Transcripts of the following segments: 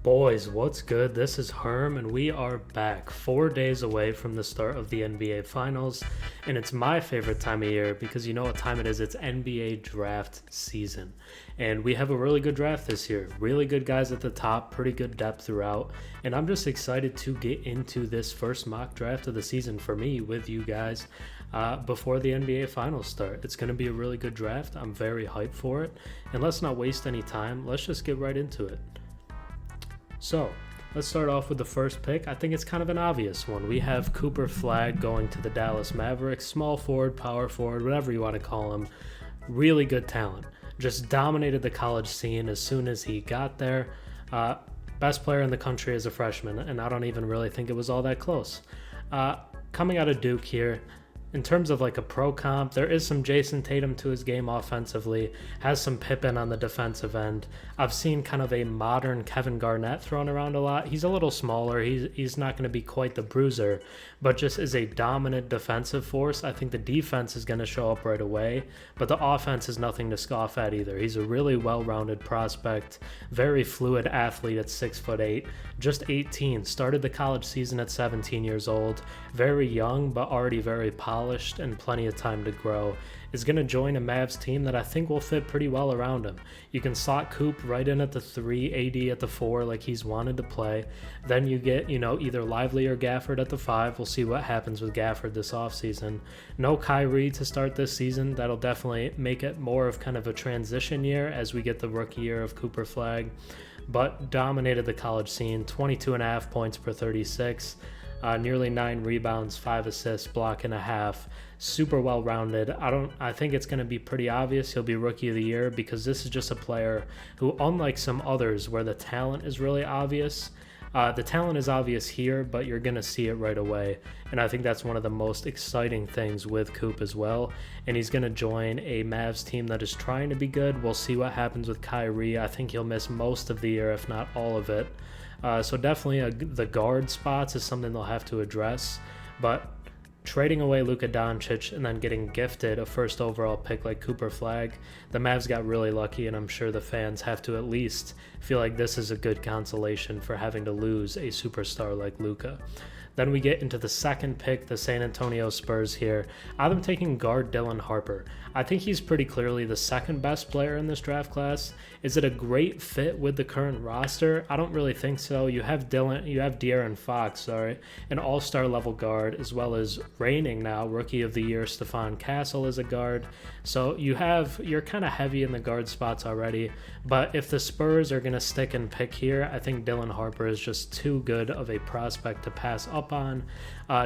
Boys, what's good? This is Herm, and we are back 4 days away from the start of the NBA Finals. And it's my favorite time of year because you know what time it is. It's NBA draft season. And we have a really good draft this year. Really good guys at the top, pretty good depth throughout. And I'm just excited to get into this first mock draft of the season for me with you guys before the NBA Finals start. It's going to be a really good draft. I'm very hyped for it. And let's not waste any time. Let's just get right into it. So, let's start off with the first pick. I think it's kind of an obvious one. We have Cooper Flagg going to the Dallas Mavericks. Small forward, power forward, whatever you want to call him. Really good talent. Just dominated the college scene as soon as he got there. Best player in the country as a freshman, and I don't even really think it was all that close. Coming out of Duke here, in terms of like a pro comp, there is some Jason Tatum to his game offensively, has some Pippen on the defensive end. I've seen kind of a modern Kevin Garnett thrown around a lot. He's a little smaller. He's not going to be quite the bruiser, but just is a dominant defensive force. I think the defense is going to show up right away, but the offense is nothing to scoff at either. He's a really well-rounded prospect, very fluid athlete at 6'8", just 18, started the college season at 17 years old, very young, but already very polished and plenty of time to grow, is going to join a Mavs team that I think will fit pretty well around him. You can slot Coop right in at the 3, AD at the 4 like he's wanted to play. Then you get, either Lively or Gafford at the 5. We'll see what happens with Gafford this offseason. No Kyrie to start this season. That'll definitely make it more of kind of a transition year as we get the rookie year of Cooper Flagg. But dominated the college scene, 22.5 points per 36. Nearly 9 rebounds, 5 assists, block and a half. Super well-rounded. I think it's going to be pretty obvious he'll be Rookie of the Year because this is just a player who, unlike some others where the talent is really obvious, the talent is obvious here, but you're going to see it right away. And I think that's one of the most exciting things with Coop as well. And he's going to join a Mavs team that is trying to be good. We'll see what happens with Kyrie. I think he'll miss most of the year, if not all of it. So definitely the guard spots is something they'll have to address. But trading away Luka Doncic and then getting gifted a first overall pick like Cooper Flagg, the Mavs got really lucky, and I'm sure the fans have to at least feel like this is a good consolation for having to lose a superstar like Luka. Then we get into the second pick, the San Antonio Spurs here. I'm taking guard Dylan Harper. I think he's pretty clearly the second best player in this draft class. Is it a great fit with the current roster? I don't really think so. You have De'Aaron Fox, an all-star level guard, as well as reigning now Rookie of the Year Stephon Castle as a guard. So you're kind of heavy in the guard spots already. But if the Spurs are going to stick and pick here, I think Dylan Harper is just too good of a prospect to pass up on.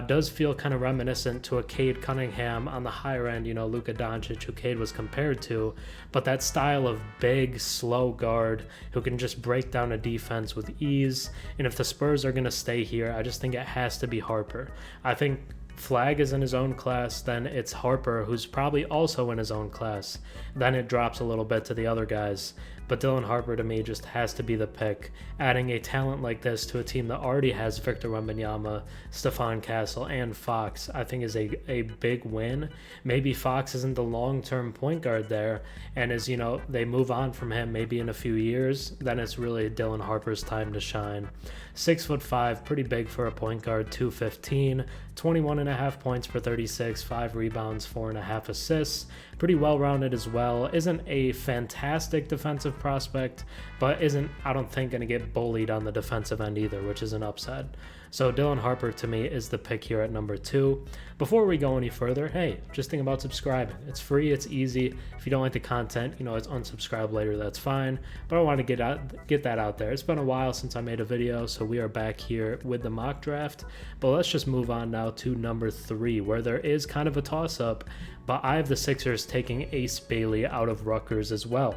Does feel kind of reminiscent to a Cade Cunningham on the higher end, Luka Doncic, who Cade was compared to, but that style of big, slow guard who can just break down a defense with ease. And if the Spurs are going to stay here, I just think it has to be Harper. I think Flagg is in his own class, then it's Harper, who's probably also in his own class. Then it drops a little bit to the other guys. But Dylan Harper, to me, just has to be the pick. Adding a talent like this to a team that already has Victor Wembanyama, Stephon Castle, and Fox, I think is a big win. Maybe Fox isn't the long-term point guard there, and as they move on from him maybe in a few years, then it's really Dylan Harper's time to shine. 6'5", pretty big for a point guard, 215, 21.5 points per 36, 5 rebounds, 4.5 assists. Pretty well-rounded as well. Isn't a fantastic defensive prospect, but isn't, I don't think, going to get bullied on the defensive end either, which is an upside. So Dylan Harper, to me, is the pick here at number 2. Before we go any further, hey, just think about subscribing. It's free, it's easy. If you don't like the content, it's unsubscribe later, that's fine. But I want to get that out there. It's been a while since I made a video, so we are back here with the mock draft. But let's just move on now to number 3, where there is kind of a toss-up, but I have the Sixers taking Ace Bailey out of Rutgers as well.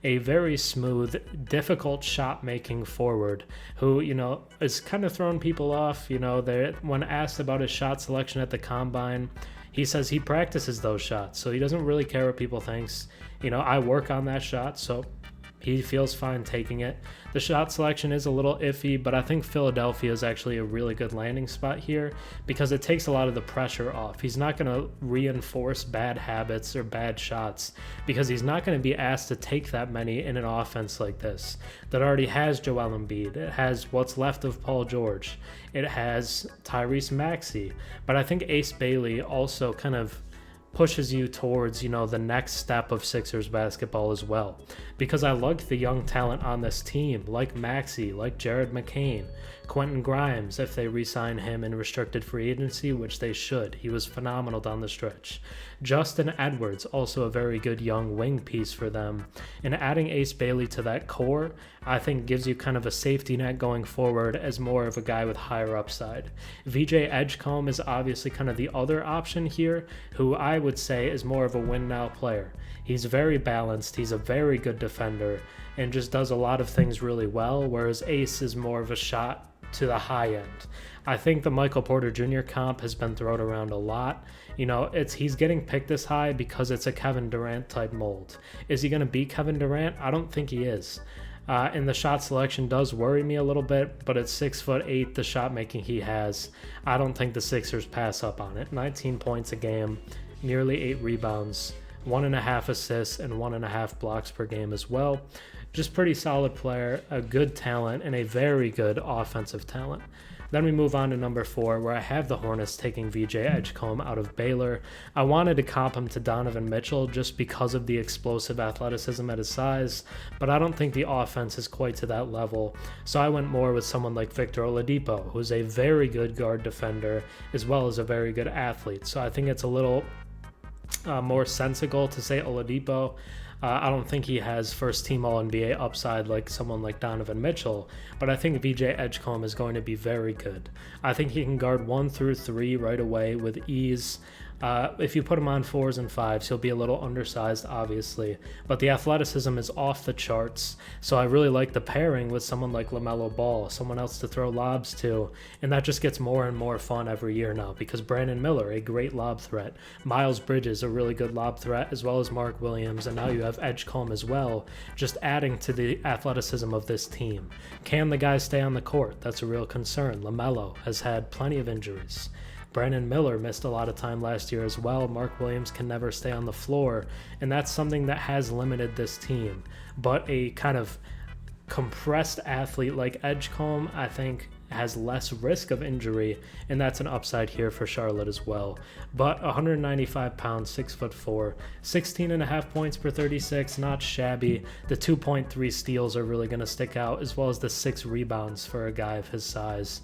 A very smooth, difficult shot-making forward who, is kind of throwing people off. When asked about his shot selection at the Combine, he says he practices those shots, so he doesn't really care what people think. I work on that shot, so He feels fine taking it. The shot selection is a little iffy, but I think Philadelphia is actually a really good landing spot here because it takes a lot of the pressure off. He's not going to reinforce bad habits or bad shots because he's not going to be asked to take that many in an offense like this that already has Joel Embiid. It has what's left of Paul George. It has Tyrese Maxey. But I think Ace Bailey also kind of pushes you towards, the next step of Sixers basketball as well. Because I like the young talent on this team, like Maxey, like Jared McCain, Quentin Grimes, if they re-sign him in restricted free agency, which they should. He was phenomenal down the stretch. Justin Edwards, also a very good young wing piece for them. And adding Ace Bailey to that core, I think gives you kind of a safety net going forward as more of a guy with higher upside. VJ Edgecombe is obviously kind of the other option here, who I would say is more of a win-now player. He's very balanced, he's a very good defender, and just does a lot of things really well, whereas Ace is more of a shot to the high end. I think the Michael Porter Jr. comp has been thrown around a lot. He's getting picked this high because it's a Kevin Durant type mold. Is he going to beat Kevin Durant? I don't think he is. And the shot selection does worry me a little bit, but at 6'8", the shot making he has, I don't think the Sixers pass up on it. 19 points a game, nearly 8 rebounds, 1.5 assists, and 1.5 blocks per game as well. Just pretty solid player, a good talent, and a very good offensive talent. Then we move on to number 4, where I have the Hornets taking VJ Edgecombe out of Baylor. I wanted to comp him to Donovan Mitchell just because of the explosive athleticism at his size, but I don't think the offense is quite to that level. So I went more with someone like Victor Oladipo, who's a very good guard defender as well as a very good athlete. So I think it's a little more sensible to say Oladipo. I don't think he has first-team All-NBA upside like someone like Donovan Mitchell, but I think VJ Edgecombe is going to be very good. I think he can guard 1 through 3 right away with ease. If you put him on 4s and 5s, he'll be a little undersized, obviously, but the athleticism is off the charts, so I really like the pairing with someone like LaMelo Ball, someone else to throw lobs to, and that just gets more and more fun every year now, because Brandon Miller, a great lob threat, Miles Bridges, a really good lob threat, as well as Mark Williams, and now you have Edgecombe as well, just adding to the athleticism of this team. Can the guys stay on the court? That's a real concern. LaMelo has had plenty of injuries. Brandon Miller missed a lot of time last year as well. Mark Williams can never stay on the floor, and that's something that has limited this team. But a kind of compressed athlete like Edgecombe, I think, has less risk of injury, and that's an upside here for Charlotte as well. But 195 pounds, 6'4", 16.5 points per 36, not shabby. The 2.3 steals are really going to stick out, as well as the 6 rebounds for a guy of his size.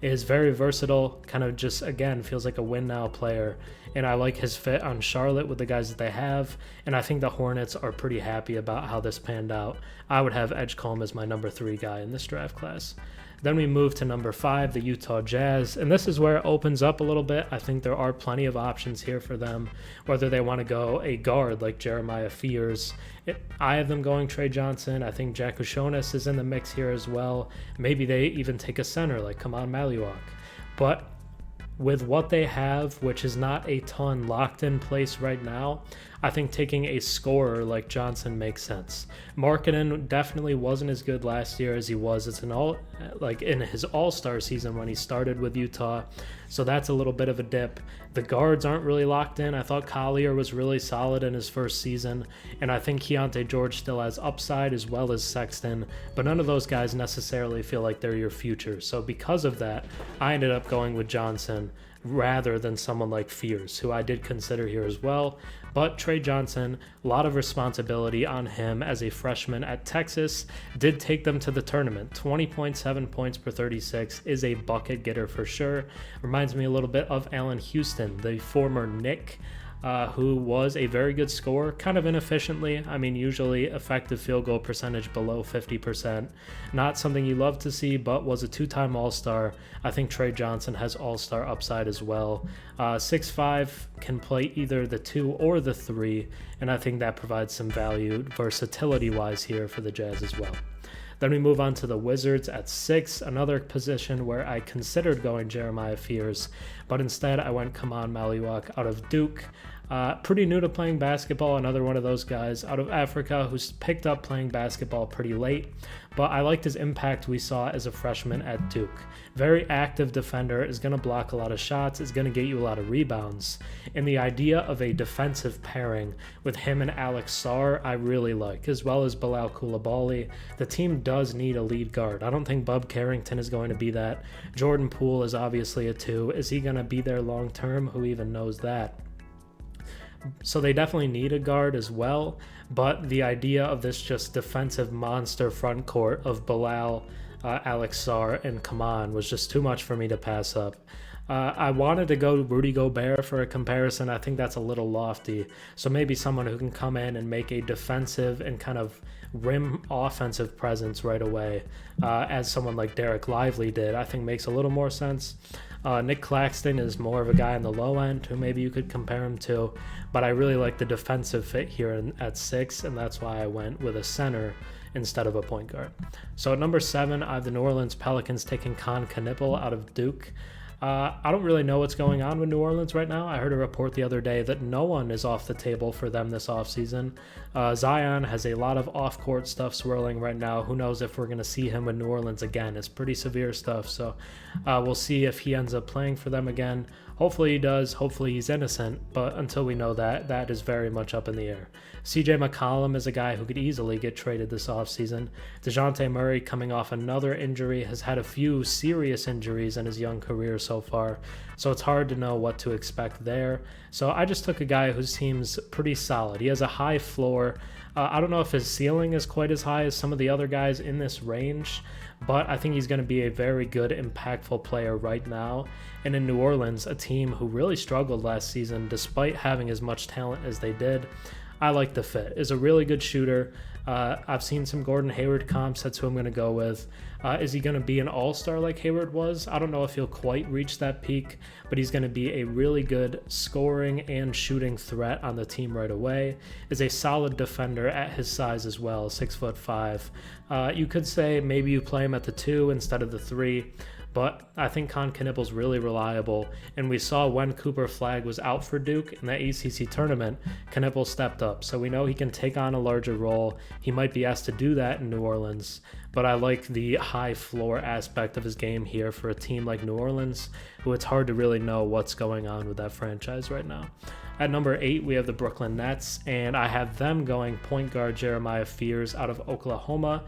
Is very versatile, kind of just, again, feels like a win-now player, and I like his fit on Charlotte with the guys that they have, and I think the Hornets are pretty happy about how this panned out. I would have Edgecombe as my number 3 guy in this draft class. Then we move to number 5, the Utah Jazz, and this is where it opens up a little bit. I think there are plenty of options here for them, whether they want to go a guard like Jeremiah Fears. I have them going Trey Johnson. I think Jakushonus is in the mix here as well. Maybe they even take a center like Kaman Maliwok. But with what they have, which is not a ton locked in place right now, I think taking a scorer like Johnson makes sense. Markkanen definitely wasn't as good last year as he was in his All-Star season when he started with Utah, so that's a little bit of a dip. The guards aren't really locked in. I thought Collier was really solid in his first season, and I think Keontae George still has upside as well as Sexton, but none of those guys necessarily feel like they're your future. So because of that, I ended up going with Johnson rather than someone like Fears, who I did consider here as well. But Trey Johnson, a lot of responsibility on him as a freshman at Texas, did take them to the tournament. 20.7 points per 36, is a bucket getter for sure. Reminds me a little bit of Allen Houston, the former Knick, who was a very good scorer, kind of inefficiently. I mean, usually effective field goal percentage below 50%. Not something you love to see, but was a 2-time All-Star. I think Trey Johnson has All-Star upside as well. 6'5", can play either the 2 or the 3, and I think that provides some value versatility-wise here for the Jazz as well. Then we move on to the Wizards at 6, another position where I considered going Jeremiah Fears, but instead I went Kaman Maliwok out of Duke. Pretty new to playing basketball, another one of those guys out of Africa who's picked up playing basketball pretty late, but I liked his impact we saw as a freshman at Duke. Very active defender, is going to block a lot of shots, is going to get you a lot of rebounds, and the idea of a defensive pairing with him and Alex Sarr I really like, as well as Bilal Coulibaly. The team does need a lead guard. I don't think Bub Carrington is going to be that. Jordan Poole is obviously a 2. Is he going to be there long term? Who even knows that? So they definitely need a guard as well, but the idea of this just defensive monster front court of Bilal, Alex Sarr, and Kaman was just too much for me to pass up. I wanted to go Rudy Gobert for a comparison. I think that's a little lofty. So maybe someone who can come in and make a defensive and kind of rim offensive presence right away, as someone like Derek Lively did, I think makes a little more sense. Nick Claxton is more of a guy on the low end who maybe you could compare him to, but I really like the defensive fit here at 6, and that's why I went with a center instead of a point guard. So at number 7, I have the New Orleans Pelicans taking Canipple out of Duke. I don't really know what's going on with New Orleans right now. I heard a report the other day that no one is off the table for them this offseason. Zion has a lot of off-court stuff swirling right now. Who knows if we're going to see him in New Orleans again. It's pretty severe stuff, so we'll see if he ends up playing for them again. Hopefully he does. Hopefully he's innocent, but until we know that, that is very much up in the air. CJ McCollum is a guy who could easily get traded this offseason. DeJounte Murray, coming off another injury, has had a few serious injuries in his young career so far, so it's hard to know what to expect there. So I just took a guy who seems pretty solid. He has a high floor. I don't know if his ceiling is quite as high as some of the other guys in this range, but I think he's going to be a very good, impactful player right now. And in New Orleans, a team who really struggled last season despite having as much talent as they did, I like the fit. Is a really good shooter. I've seen some Gordon Hayward comps. That's who I'm going to go with. Is he going to be an all-star like Hayward was? I don't know if he'll quite reach that peak, but he's going to be a really good scoring and shooting threat on the team right away. Is a solid defender at his size as well, 6'5". You could say maybe you play him at the 2 instead of the 3. But I think Canipple's really reliable, and we saw when Cooper Flagg was out for Duke in the ACC tournament, Canipple stepped up, so we know he can take on a larger role. He might be asked to do that in New Orleans, but I like the high floor aspect of his game here for a team like New Orleans, who it's hard to really know what's going on with that franchise right now. At number 8, we have the Brooklyn Nets, and I have them going point guard Jeremiah Fears out of Oklahoma.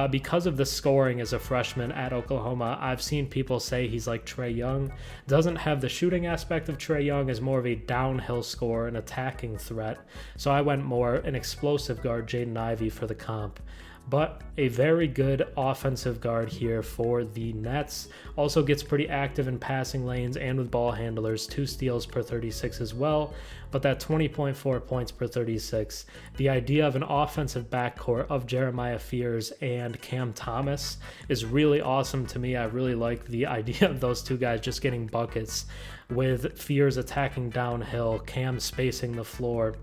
Because of the scoring as a freshman at Oklahoma, I've seen people say he's like Trey Young. Doesn't have the shooting aspect of Trey Young, as more of a downhill scorer, an attacking threat. So I went more an explosive guard, Jaden Ivey, for the comp. But a very good offensive guard here for the Nets. Also gets pretty active in passing lanes and with ball handlers, 2 steals per 36 as well. But that 20.4 points per 36, the idea of an offensive backcourt of Jeremiah Fears and Cam Thomas is really awesome to me. I really like the idea of those 2 guys just getting buckets, with Fears attacking downhill, Cam spacing the floor,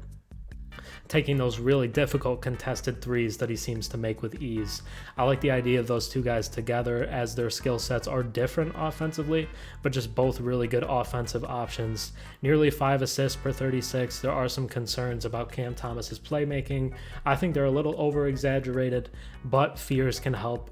taking those really difficult contested threes that he seems to make with ease. I like the idea of those 2 guys together, as their skill sets are different offensively, but just both really good offensive options. Nearly 5 assists per 36. There are some concerns about Cam Thomas's playmaking. I think they're a little over-exaggerated, but Fears can help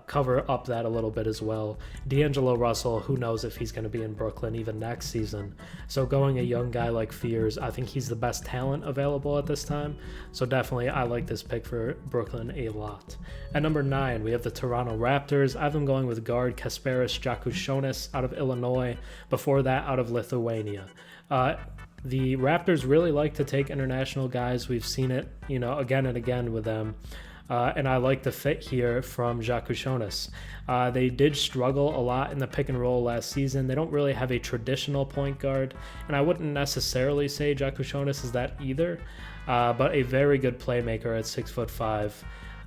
cover up that a little bit as well. D'Angelo Russell, who knows if he's going to be in Brooklyn even next season. So going a young guy like Fears, I think he's the best talent available at this time. So definitely I like this pick for Brooklyn a lot. At number 9, we have the Toronto Raptors. I have them going with guard Kaspars Jakushonus out of Illinois. Before that, out of Lithuania. The Raptors really like to take international guys. We've seen it, again and again with them. And I like the fit here from Jakushonus. They did struggle a lot in the pick and roll last season. They don't really have a traditional point guard, and I wouldn't necessarily say Jakushonus is that either, but a very good playmaker at 6'5".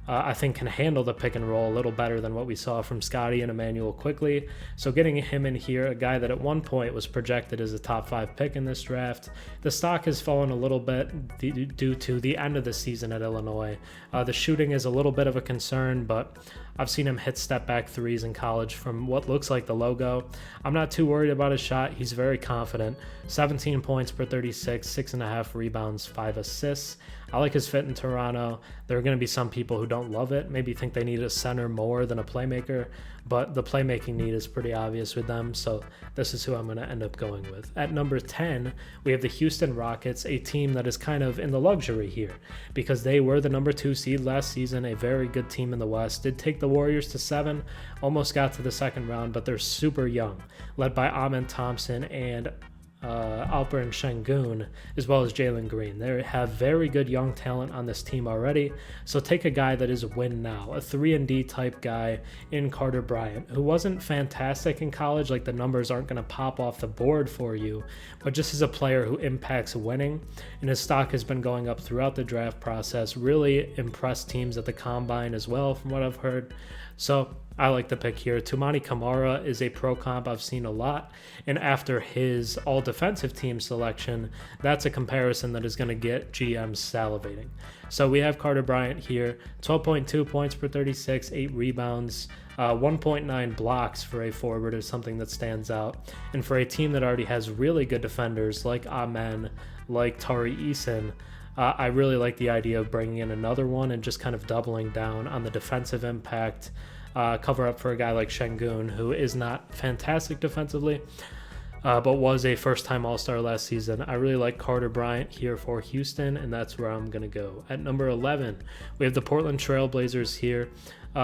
I think can handle the pick and roll a little better than what we saw from Scotty and Emmanuel quickly. So getting him in here, a guy that at one point was projected as a top 5 pick in this draft. The stock has fallen a little bit due to the end of the season at Illinois. The shooting is a little bit of a concern, but I've seen him hit step back threes in college from what looks like the logo. I'm not too worried about his shot. He's very confident. 17 points per 36, 6.5 rebounds, 5 assists. I like his fit in Toronto. There are going to be some people who don't love it, maybe think they need a center more than a playmaker, but the playmaking need is pretty obvious with them, so this is who I'm going to end up going with. At number 10, we have the Houston Rockets, a team that is kind of in the luxury here because they were the number 2 seed last season, a very good team in the West. Did take the Warriors to 7, almost got to the second round, but they're super young, led by Amen Thompson and Alperen Şengün, as well as Jalen Green. They have very good young talent on this team already, so take a guy that is win now, a 3-and-D type guy in Carter Bryant, who wasn't fantastic in college, like the numbers aren't going to pop off the board for you, but just as a player who impacts winning, and his stock has been going up throughout the draft process, really impressed teams at the Combine as well, from what I've heard. So I like the pick here. Toumani Camara is a pro comp I've seen a lot, and after his all-defensive team selection, that's a comparison that is going to get GMs salivating. So we have Carter Bryant here, 12.2 points per 36, 8 rebounds, 1.9 blocks for a forward is something that stands out. And for a team that already has really good defenders like Amen, like Tari Eason, I really like the idea of bringing in another one and just kind of doubling down on the defensive impact, cover up for a guy like Şengün, who is not fantastic defensively, but was a first-time All-Star last season. I really like Carter Bryant here for Houston, and that's where I'm going to go. At number 11, we have the Portland Trail Blazers here.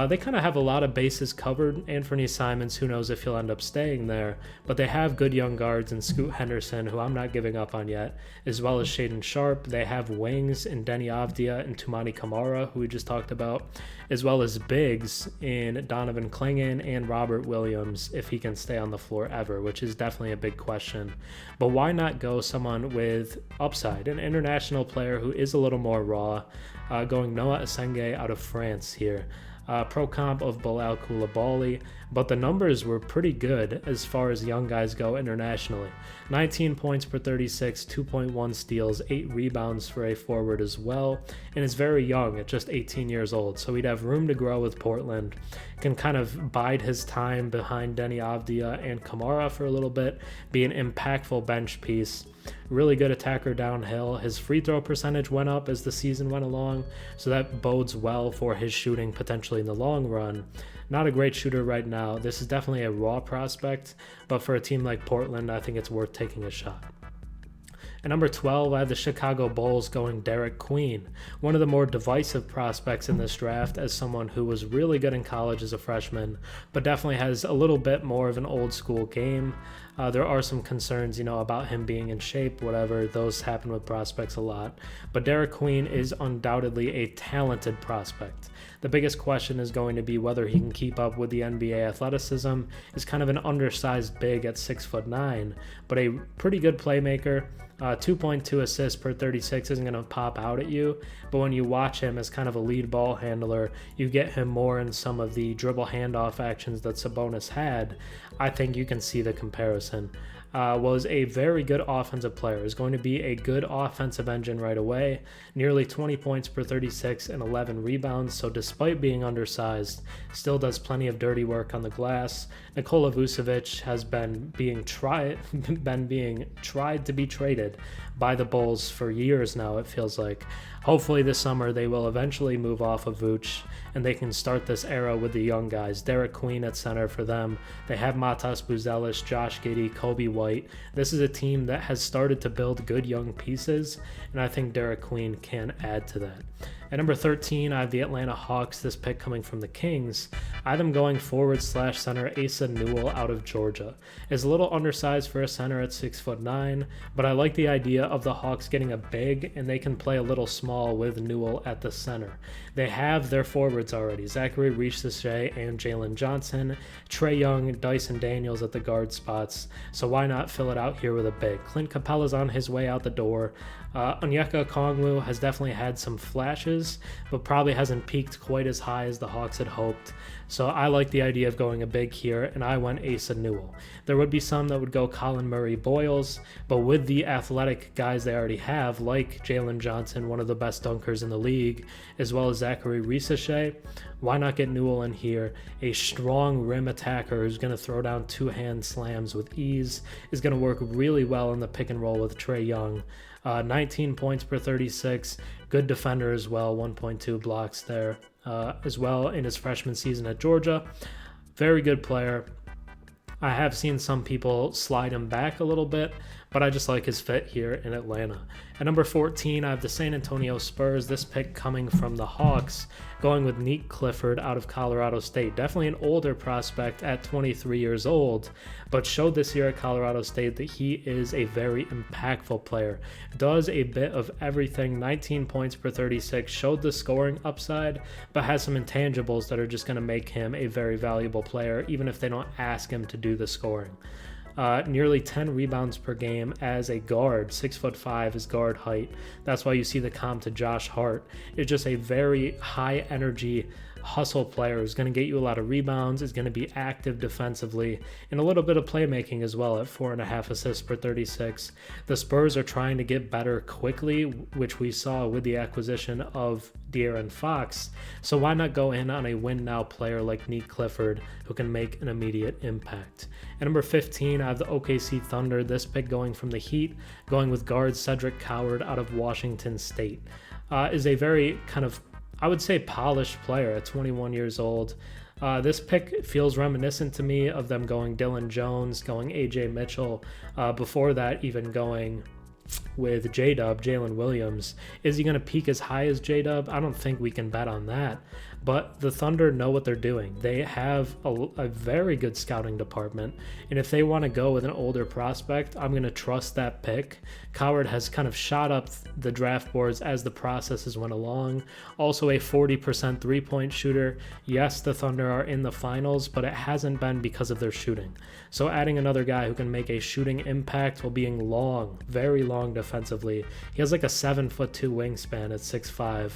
They kind of have a lot of bases covered. Anthony Simons, who knows if he'll end up staying there, but they have good young guards in Scoot Henderson, who I'm not giving up on yet, as well as Shaedon Sharpe. They have wings in Deni Avdija and Toumani Camara, who we just talked about, as well as bigs in Donovan Clingan and Robert Williams, if he can stay on the floor ever, which is definitely a big question. But why not go someone with upside, an international player who is a little more raw, going Noah Asenge out of France here. Pro comp of Bilal Coulibaly, but the numbers were pretty good as far as young guys go internationally. 19 points per 36, 2.1 steals, 8 rebounds for a forward as well, and is very young at just 18 years old, so he'd have room to grow with Portland. Can kind of bide his time behind Deni Avdija and Camara for a little bit, be an impactful bench piece. Really good attacker downhill. His free throw percentage went up as the season went along, so that bodes well for his shooting potentially in the long run. Not a great shooter right now. This is definitely a raw prospect, but for a team like Portland, I think it's worth taking a shot. At number 12, I have the Chicago Bulls going Derrick Queen, one of the more divisive prospects in this draft as someone who was really good in college as a freshman, but definitely has a little bit more of an old school game. There are some concerns, about him being in shape, whatever. Those happen with prospects a lot. But Derrick Queen is undoubtedly a talented prospect. The biggest question is going to be whether he can keep up with the NBA athleticism. He's kind of an undersized big at 6'9", but a pretty good playmaker. 2.2 assists per 36 isn't going to pop out at you, but when you watch him as kind of a lead ball handler, you get him more in some of the dribble handoff actions that Sabonis had. I think you can see the comparison. Was a very good offensive player, is going to be a good offensive engine right away, nearly 20 points per 36 and 11 rebounds, so despite being undersized, still does plenty of dirty work on the glass. Nikola Vucevic has been being tried to be traded by the Bulls for years now, it feels like. Hopefully this summer they will eventually move off of Vooch and they can start this era with the young guys. Derrick Queen at center for them. They have Matas Buzelis, Josh Giddey, Kobe White. This is a team that has started to build good young pieces, and I think Derrick Queen can add to that. At number 13, I have the Atlanta Hawks, this pick coming from the Kings. I have them going forward/center Asena Newell out of Georgia. Is a little undersized for a center at 6'9", but I like the idea of the Hawks getting a big, and they can play a little small with Newell at the center. They have their forwards already, Zachary Riche and Jalen Johnson, Trey Young, Dyson Daniels at the guard spots, so why not fill it out here with a big? Clint Capella's on his way out the door. Onyeka Okongwu has definitely had some flashes flashes, but probably hasn't peaked quite as high as the Hawks had hoped. So I like the idea of going a big here, and I went Asena Newell. There would be some that would go Colin Murray-Boyles, but with the athletic guys they already have, like Jalen Johnson, one of the best dunkers in the league, as well as Zachary Risache, why not get Newell in here? A strong rim attacker who's going to throw down two-hand slams with ease, is going to work really well in the pick and roll with Trae Young. 19 points per 36, good defender as well, 1.2 blocks there as well in his freshman season at Georgia. Very good player. I have seen some people slide him back a little bit, but I just like his fit here in Atlanta. At number 14, I have the San Antonio Spurs. This pick coming from the Hawks, going with Clifford out of Colorado State. Definitely an older prospect at 23 years old, but showed this year at Colorado State that he is a very impactful player. Does a bit of everything, 19 points per 36, showed the scoring upside, but has some intangibles that are just going to make him a very valuable player, even if they don't ask him to do the scoring. Nearly 10 rebounds per game as a guard. 6'5" is guard height. That's why you see the comp to Josh Hart. It's just a very high energy hustle player who's going to get you a lot of rebounds, is going to be active defensively, and a little bit of playmaking as well at 4.5 assists per 36. The Spurs are trying to get better quickly, which we saw with the acquisition of De'Aaron Fox. So why not go in on a win-now player like Clifford, who can make an immediate impact? At number 15, I have the OKC Thunder. This pick going from the Heat, going with guard Cedric Coward out of Washington State. Is a very kind of, I would say, polished player at 21 years old. This pick feels reminiscent to me of them going Dylan Jones, going AJ Mitchell, before that even going with J-Dub, Jalen Williams. Is he going to peak as high as J-Dub? I don't think we can bet on that. But the Thunder know what they're doing. They have a very good scouting department. And if they want to go with an older prospect, I'm going to trust that pick. Coward has kind of shot up the draft boards as the processes went along. Also a 40% three-point shooter. Yes, the Thunder are in the finals, but it hasn't been because of their shooting. So adding another guy who can make a shooting impact while being long, very long defensively. He has like a 7'2" wingspan at 6'5".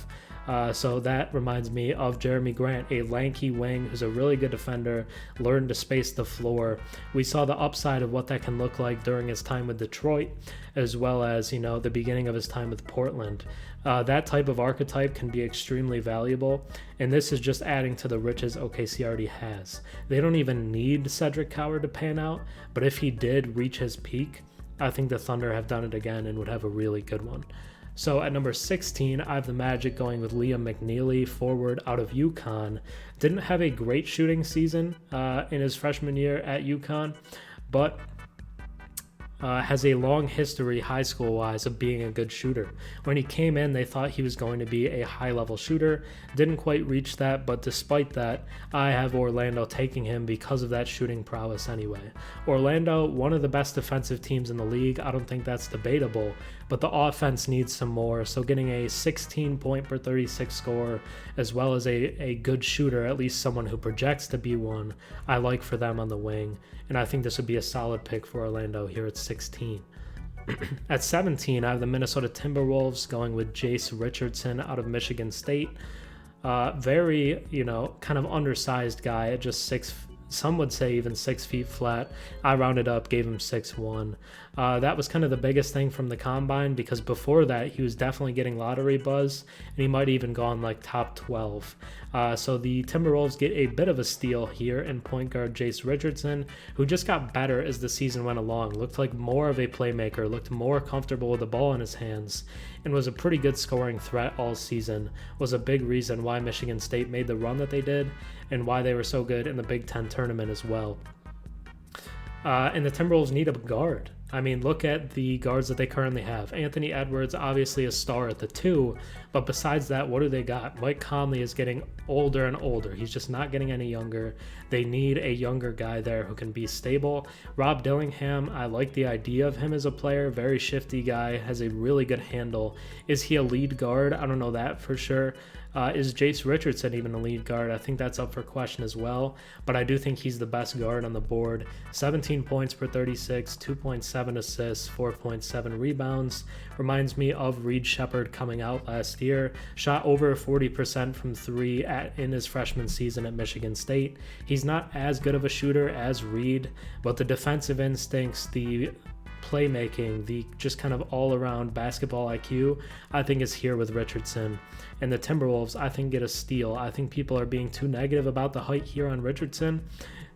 So that reminds me of Jeremy Grant, a lanky wing who's a really good defender, learned to space the floor. We saw the upside of what that can look like during his time with Detroit, as well as, the beginning of his time with Portland. That type of archetype can be extremely valuable, and this is just adding to the riches OKC already has. They don't even need Cedric Coward to pan out, but if he did reach his peak, I think the Thunder have done it again and would have a really good one. So at number 16, I have the Magic going with Liam McNeely, forward out of UConn. Didn't have a great shooting season in his freshman year at UConn, but has a long history high school-wise of being a good shooter. When he came in, they thought he was going to be a high-level shooter. Didn't quite reach that, but despite that, I have Orlando taking him because of that shooting prowess anyway. Orlando, one of the best defensive teams in the league. I don't think that's debatable, but the offense needs some more. So getting a 16 point per 36 score, as well as a good shooter, at least someone who projects to be one, I like for them on the wing. And I think this would be a solid pick for Orlando here at 16. At 17, I have the Minnesota Timberwolves going with Jace Richardson out of Michigan State. Very, kind of undersized guy at just 6. Some would say even 6 feet flat. I rounded up, gave him 6'1". That was kind of the biggest thing from the combine, because before that he was definitely getting lottery buzz, and he might even gone like top 12. So the Timberwolves get a bit of a steal here in point guard Jace Richardson, who just got better as the season went along. Looked like more of a playmaker, looked more comfortable with the ball in his hands, and was a pretty good scoring threat all season. Was a big reason why Michigan State made the run that they did, and why they were so good in the Big Ten tournament as well. And the Timberwolves need a guard. I mean, look at the guards that they currently have. Anthony Edwards, obviously a star at the 2, but besides that, what do they got? Mike Conley is getting older and older. He's just not getting any younger. They need a younger guy there who can be stable. Rob Dillingham, I like the idea of him as a player. Very shifty guy, has a really good handle. Is he a lead guard? I don't know that for sure. Is Jace Richardson even a lead guard? I think that's up for question as well, but I do think he's the best guard on the board. 17 points per 36, 2.7 assists, 4.7 rebounds. Reminds me of Reed Shepherd coming out last year. Shot over 40% from three in his freshman season at Michigan State. He's not as good of a shooter as Reed, but the defensive instincts, the playmaking, the just kind of all-around basketball IQ, I think is here with Richardson. And the Timberwolves, I think, get a steal. I think people are being too negative about the height here on Richardson,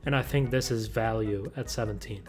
and I think this is value at 17.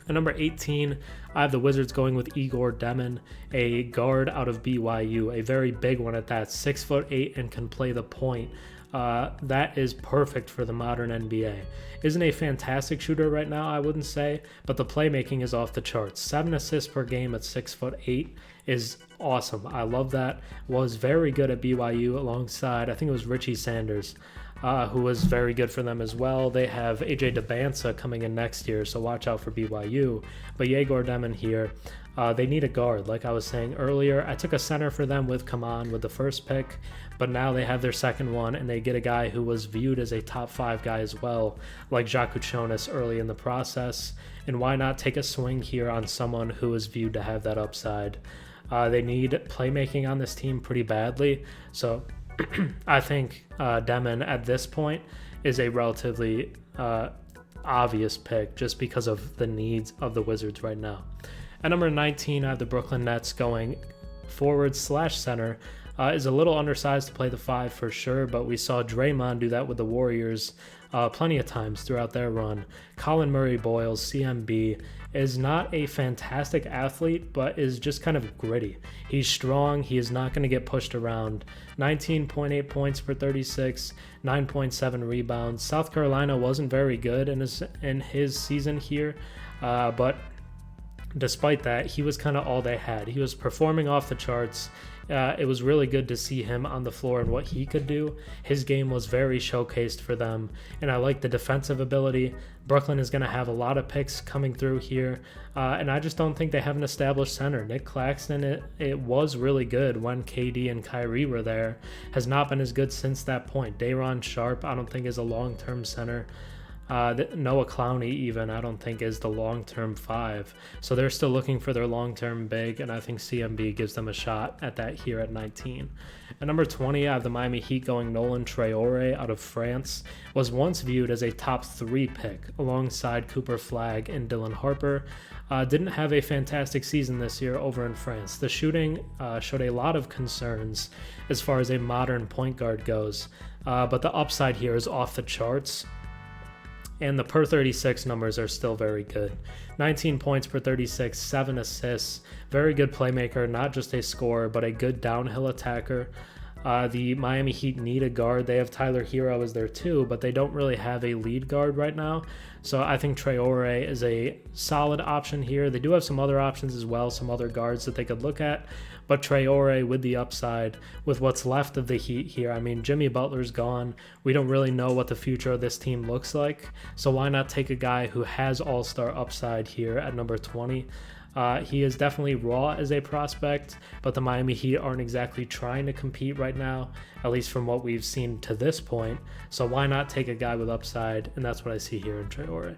At number 18, I have the Wizards going with Igor Demen, a guard out of BYU, a very big one at that, 6'8" and can play the point. That is perfect for the modern NBA. Isn't a fantastic shooter right now, I wouldn't say, but the playmaking is off the charts. 7 assists per game at 6'8" is awesome. I love that. Was very good at BYU alongside, I think it was Richie Sanders, who was very good for them as well. They have AJ DeBansa coming in next year, so watch out for BYU. But Igor Demen here, they need a guard. Like I was saying earlier, I took a center for them with Kaman with the first pick, but now they have their second one, and they get a guy who was viewed as a top 5 guy as well, like Jakushonus early in the process. And why not take a swing here on someone who is viewed to have that upside? They need playmaking on this team pretty badly, so I think Demen at this point is a relatively obvious pick just because of the needs of the Wizards right now. At number 19, I have the Brooklyn Nets going forward/center. Is a little undersized to play the 5 for sure, but we saw Draymond do that with the Warriors plenty of times throughout their run. Colin Murray-Boyles, CMB, is not a fantastic athlete, but is just kind of gritty. He's strong. He is not going to get pushed around. 19.8 points per 36, 9.7 rebounds. South Carolina wasn't very good in his season here, but despite that, he was kind of all they had. He was performing off the charts. It was really good to see him on the floor and what he could do. His game was very showcased for them, and I like the defensive ability. Brooklyn is going to have a lot of picks coming through here, and I just don't think they have an established center. Nick Claxton, it was really good when KD and Kyrie were there. Has not been as good since that point. Day'Ron Sharpe, I don't think, is a long-term center. Noah Clowney even, I don't think, is the long-term 5. So they're still looking for their long-term big, and I think CMB gives them a shot at that here at 19. At number 20, I have the Miami Heat going Nolan Traore out of France. Was once viewed as a top 3 pick alongside Cooper Flagg and Dylan Harper. Didn't have a fantastic season this year over in France. The shooting showed a lot of concerns as far as a modern point guard goes, but the upside here is off the charts. And the per 36 numbers are still very good. 19 points per 36, 7 assists. Very good playmaker, not just a scorer, but a good downhill attacker. The Miami Heat need a guard. They have Tyler Hero as their 2, but they don't really have a lead guard right now. So I think Traore is a solid option here. They do have some other options as well, some other guards that they could look at. But Traore with the upside, with what's left of the Heat here. I mean, Jimmy Butler's gone. We don't really know what the future of this team looks like. So why not take a guy who has all-star upside here at number 20? He is definitely raw as a prospect, but the Miami Heat aren't exactly trying to compete right now, at least from what we've seen to this point. So why not take a guy with upside? And that's what I see here in Traore.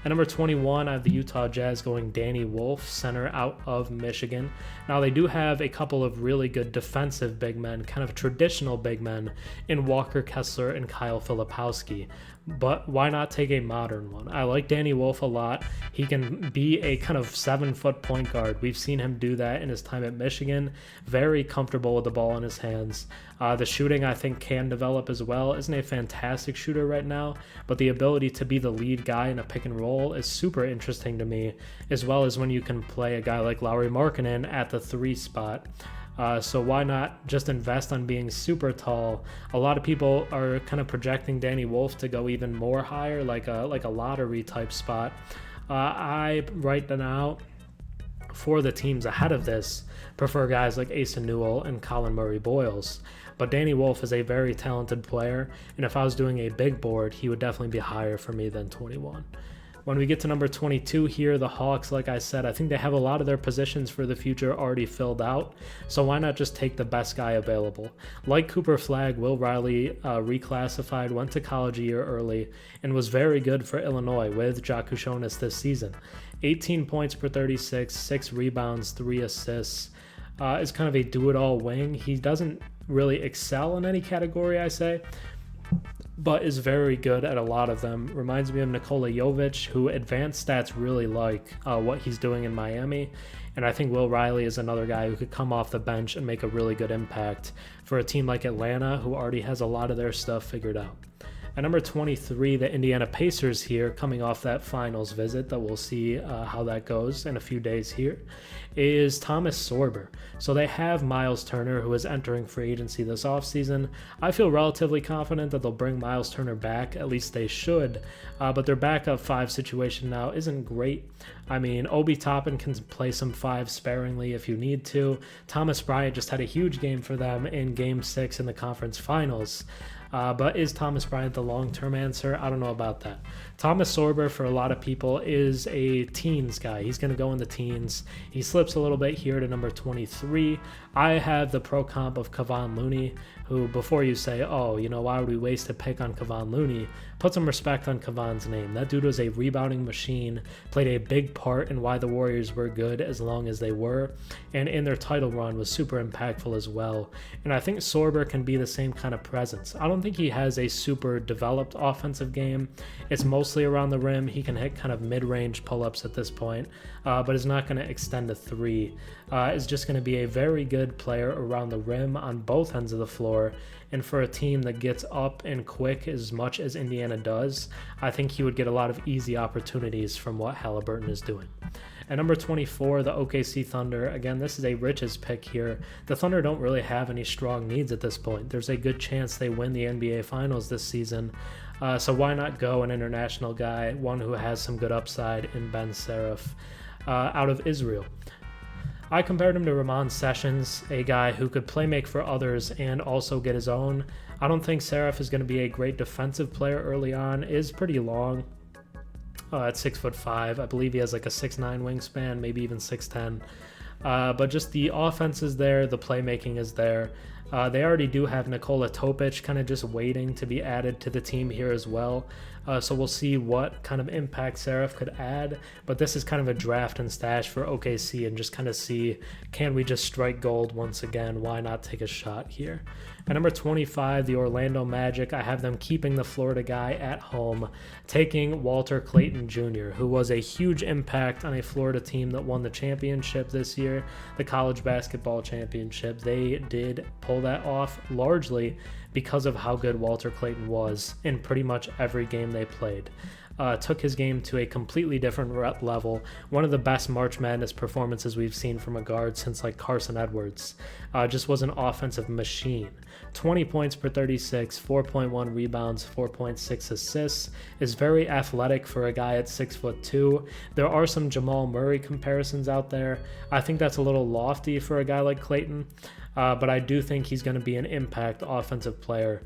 At number 21, I have the Utah Jazz going Danny Wolf, center out of Michigan. Now, they do have a couple of really good defensive big men, kind of traditional big men, in Walker Kessler and Kyle Filipowski. But why not take a modern one? I like Danny Wolf a lot. He can be a kind of 7-foot point guard. We've seen him do that in his time at Michigan. Very comfortable with the ball in his hands. The shooting, I think, can develop as well. Isn't a fantastic shooter right now, but the ability to be the lead guy in a pick and roll is super interesting to me, as well as when you can play a guy like Lauri Markkanen at the 3 spot. So why not just invest on being super tall? A lot of people are kind of projecting Danny Wolf to go even more higher, like a lottery type spot. I right now, for the teams ahead of this, prefer guys like Asena Newell and Colin Murray-Boyles. But Danny Wolf is a very talented player, and if I was doing a big board, he would definitely be higher for me than 21. When we get to number 22 here, the Hawks, like I said, I think they have a lot of their positions for the future already filled out, so why not just take the best guy available? Like Cooper Flagg, Will Riley reclassified, went to college a year early, and was very good for Illinois with Jakushonus this season. 18 points per 36, 6 rebounds, 3 assists. Is kind of a do-it-all wing. He doesn't really excel in any category, I say, but is very good at a lot of them. Reminds me of Nikola Jovic, who advanced stats really like what he's doing in Miami. And I think Will Riley is another guy who could come off the bench and make a really good impact for a team like Atlanta, who already has a lot of their stuff figured out. At number 23, the Indiana Pacers here, coming off that finals visit that we'll see how that goes in a few days here, is Thomas Sorber. So they have Miles Turner, who is entering free agency this offseason. I feel relatively confident that they'll bring Miles Turner back, at least they should, but their backup 5 situation now isn't great. I mean, Obi Toppin can play some 5 sparingly if you need to. Thomas Bryant just had a huge game for them in Game 6 in the conference finals. But is Thomas Bryant the long-term answer? I don't know about that. Thomas Sorber, for a lot of people, is a teens guy. He's going to go in the teens. He slips a little bit here to number 23. I have the pro comp of Kevon Looney, who, before you say, oh, you know, why would we waste a pick on Kevon Looney? Put some respect on Kevon's name. That dude was a rebounding machine, played a big part in why the Warriors were good as long as they were, and in their title run was super impactful as well. And I think Sorber can be the same kind of presence. I don't think he has a super developed offensive game. It's mostly around the rim. He can hit kind of mid-range pull-ups at this point, but is not going to extend to 3. Is just going to be a very good player around the rim on both ends of the floor. And for a team that gets up and quick as much as Indiana does, I think he would get a lot of easy opportunities from what Halliburton is doing. At number 24, the OKC Thunder. Again, this is a Rich's pick here. The Thunder don't really have any strong needs at this point. There's a good chance they win the NBA Finals this season. So why not go an international guy, one who has some good upside in Ben Seraph out of Israel. I compared him to Ramon Sessions, a guy who could play make for others and also get his own. I don't think Seraph is going to be a great defensive player early on. Is pretty long at 6'5". I believe he has like a 6'9" wingspan, maybe even 6'10". But just the offense is there, the playmaking is there. They already do have Nikola Topic kind of just waiting to be added to the team here as well. So we'll see what kind of impact Seraph could add. But this is kind of a draft and stash for OKC and just kind of see, can we just strike gold once again? Why not take a shot here? At number 25, the Orlando Magic, I have them keeping the Florida guy at home, taking Walter Clayton Jr., who was a huge impact on a Florida team that won the championship this year, the college basketball championship. They did pull that off largely because of how good Walter Clayton was in pretty much every game they played. Took his game to a completely different level. One of the best March Madness performances we've seen from a guard since like Carson Edwards. Just was an offensive machine. 20 points per 36, 4.1 rebounds, 4.6 assists. Is very athletic for a guy at 6'2". There are some Jamal Murray comparisons out there. I think that's a little lofty for a guy like Clayton. But I do think he's going to be an impact offensive player.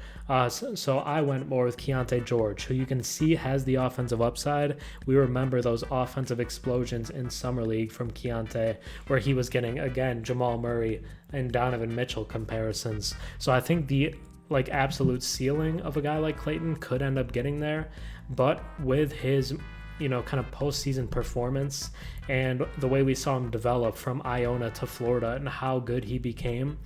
So I went more with Keontae George, who you can see has the offensive upside. We remember those offensive explosions in Summer League from Keontae, where he was getting, again, Jamal Murray and Donovan Mitchell comparisons. So I think the absolute ceiling of a guy like Clayton could end up getting there. But with his kind of postseason performance and the way we saw him develop from Iona to Florida and how good he became,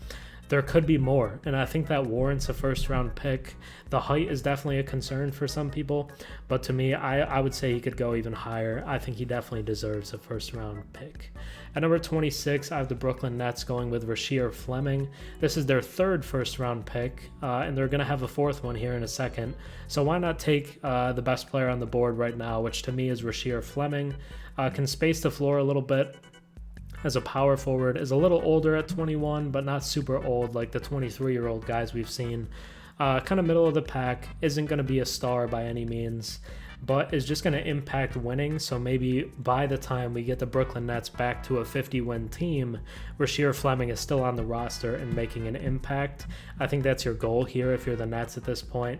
there could be more. And I think that warrants a first round pick. The height is definitely a concern for some people, but to me, I would say he could go even higher. I think he definitely deserves a first round pick. At number 26, I have the Brooklyn Nets going with Rasheer Fleming. This is their third first round pick, and they're going to have a fourth one here in a second. So why not take the best player on the board right now, which to me is Rasheer Fleming. Can space the floor a little bit as a power forward, is a little older at 21, but not super old like the 23-year-old guys we've seen. Kind of middle of the pack, isn't going to be a star by any means, but is just going to impact winning. So maybe by the time we get the Brooklyn Nets back to a 50-win team, Rasheer Fleming is still on the roster and making an impact. I think that's your goal here if you're the Nets at this point.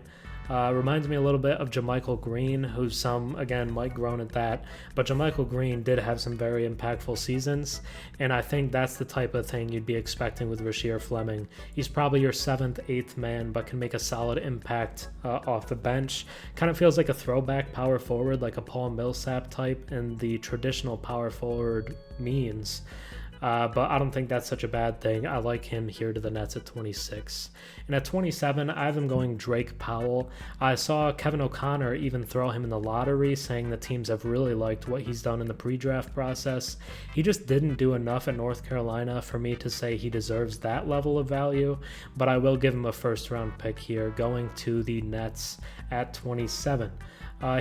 Reminds me a little bit of JaMychal Green, who some, again, might groan at that. But JaMychal Green did have some very impactful seasons, and I think that's the type of thing you'd be expecting with Rasheer Fleming. He's probably your 7th, 8th man, but can make a solid impact off the bench. Kind of feels like a throwback power forward, like a Paul Millsap type in the traditional power forward means. But I don't think that's such a bad thing. I like him here to the Nets at 26. And at 27, I have him going Drake Powell. I saw Kevin O'Connor even throw him in the lottery, saying the teams have really liked what he's done in the pre-draft process. He just didn't do enough at North Carolina for me to say he deserves that level of value, but I will give him a first-round pick here, going to the Nets at 27.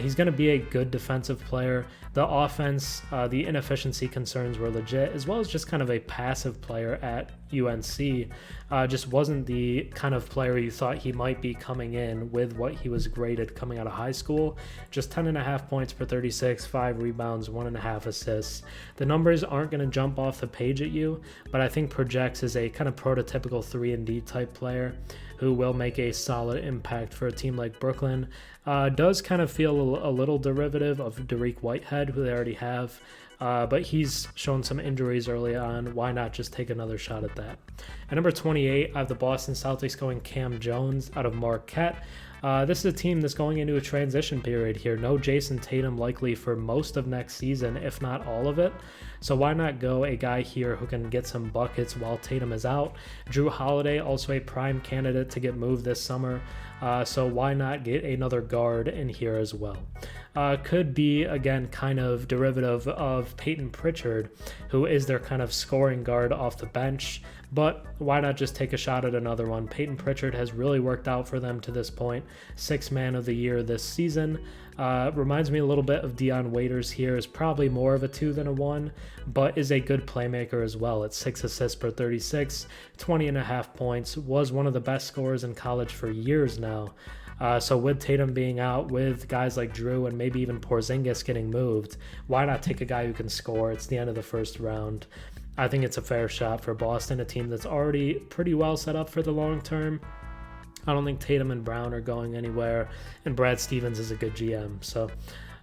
He's going to be a good defensive player. The offense, the inefficiency concerns were legit, as well as just kind of a passive player at UNC. Just wasn't the kind of player you thought he might be coming in with what he was graded coming out of high school. Just 10.5 points per 36, 5 rebounds, 1.5 assists. The numbers aren't going to jump off the page at you, but I think projects as a kind of prototypical 3-and-D type player who will make a solid impact for a team like Brooklyn. Does kind of feel a little derivative of Derrick Whitehead, who they already have, but he's shown some injuries early on. Why not just take another shot at that? At number 28, I have the Boston Celtics going Cam Jones out of Marquette. This is a team that's going into a transition period here. No Jason Tatum likely for most of next season, if not all of it. So why not go a guy here who can get some buckets while Tatum is out? Drew Holiday, also a prime candidate to get moved this summer. So why not get another guard in here as well? Could be, again, kind of derivative of Peyton Pritchard, who is their kind of scoring guard off the bench. But why not just take a shot at another one? Peyton Pritchard has really worked out for them to this point. 6th man of the year this season. Reminds me a little bit of Dion Waiters here. Is probably more of a 2 than a 1, but is a good playmaker as well. At 6 assists per 36, 20.5 points. Was one of the best scorers in college for years now. So with Tatum being out, with guys like Drew and maybe even Porzingis getting moved, why not take a guy who can score? It's the end of the first round. I think it's a fair shot for Boston, a team that's already pretty well set up for the long term. I don't think Tatum and Brown are going anywhere, and Brad Stevens is a good GM. So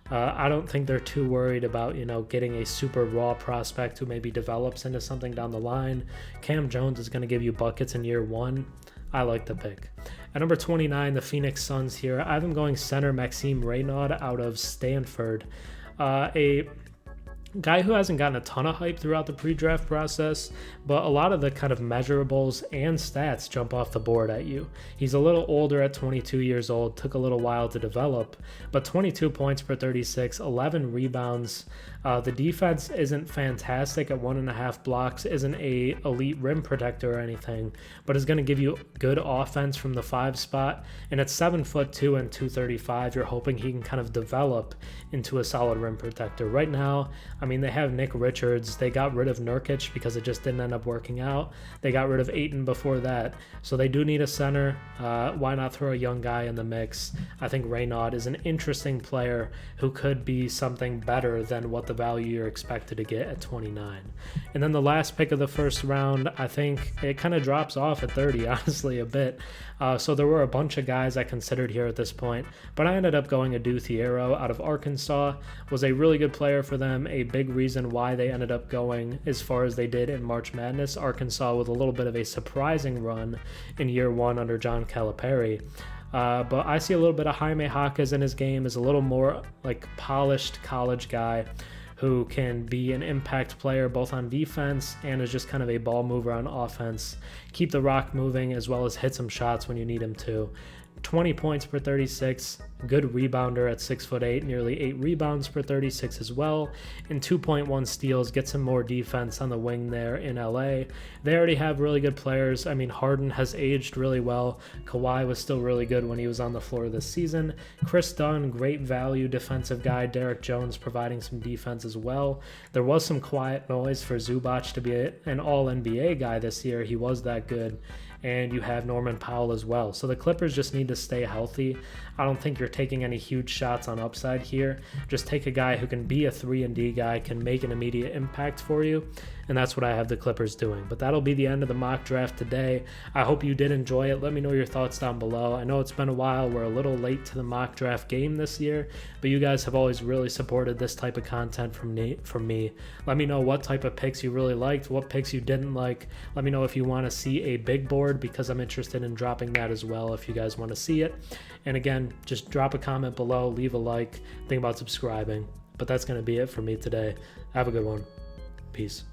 I don't think they're too worried about, getting a super raw prospect who maybe develops into something down the line. Cam Jones is going to give you buckets in year 1. I like the pick. At number 29, the Phoenix Suns here. I have them going center Maxim Rayod out of Stanford. A guy who hasn't gotten a ton of hype throughout the pre-draft process, but a lot of the kind of measurables and stats jump off the board at you. He's a little older at 22 years old, took a little while to develop, but 22 points per 36, 11 rebounds. The defense isn't fantastic at 1.5 blocks, isn't a elite rim protector or anything, but is going to give you good offense from the 5 spot. And at 7'2" and 235, you're hoping he can kind of develop into a solid rim protector. Right now, they have Nick Richards. They got rid of Nurkic because it just didn't end up working out. They got rid of Ayton before that. So they do need a center. Why not throw a young guy in the mix? I think Rayod is an interesting player who could be something better than what the value you're expected to get at 29. And then the last pick of the first round, I think it kind of drops off at 30, honestly, a bit. So there were a bunch of guys I considered here at this point, but I ended up going Adu Thiero out of Arkansas. Was a really good player for them, a big reason why they ended up going as far as they did in March Madness. Arkansas with a little bit of a surprising run in year 1 under John Calipari. But I see a little bit of Jaime Jaquez in his game, as a little more like polished college guy who can be an impact player both on defense and is just kind of a ball mover on offense. Keep the rock moving as well as hit some shots when you need him to. 20 points per 36, good rebounder at 6'8", nearly 8 rebounds per 36 as well, and 2.1 steals, get some more defense on the wing there in LA. They already have really good players. Harden has aged really well. Kawhi was still really good when he was on the floor this season. Chris Dunn, great value defensive guy. Derrick Jones providing some defense as well. There was some quiet noise for Zubac to be an all-NBA guy this year. He was that good. And you have Norman Powell as well. So the Clippers just need to stay healthy. I don't think you're taking any huge shots on upside here. Just take a guy who can be a 3-and-D guy, can make an immediate impact for you. and that's what I have the Clippers doing. But that'll be the end of the mock draft today. I hope you did enjoy it. Let me know your thoughts down below. I know it's been a while. We're a little late to the mock draft game this year, but you guys have always really supported this type of content from me. Let me know what type of picks you really liked, what picks you didn't like. Let me know if you want to see a big board, because I'm interested in dropping that as well if you guys want to see it. And again, just drop a comment below, leave a like, think about subscribing. But that's going to be it for me today. Have a good one. Peace.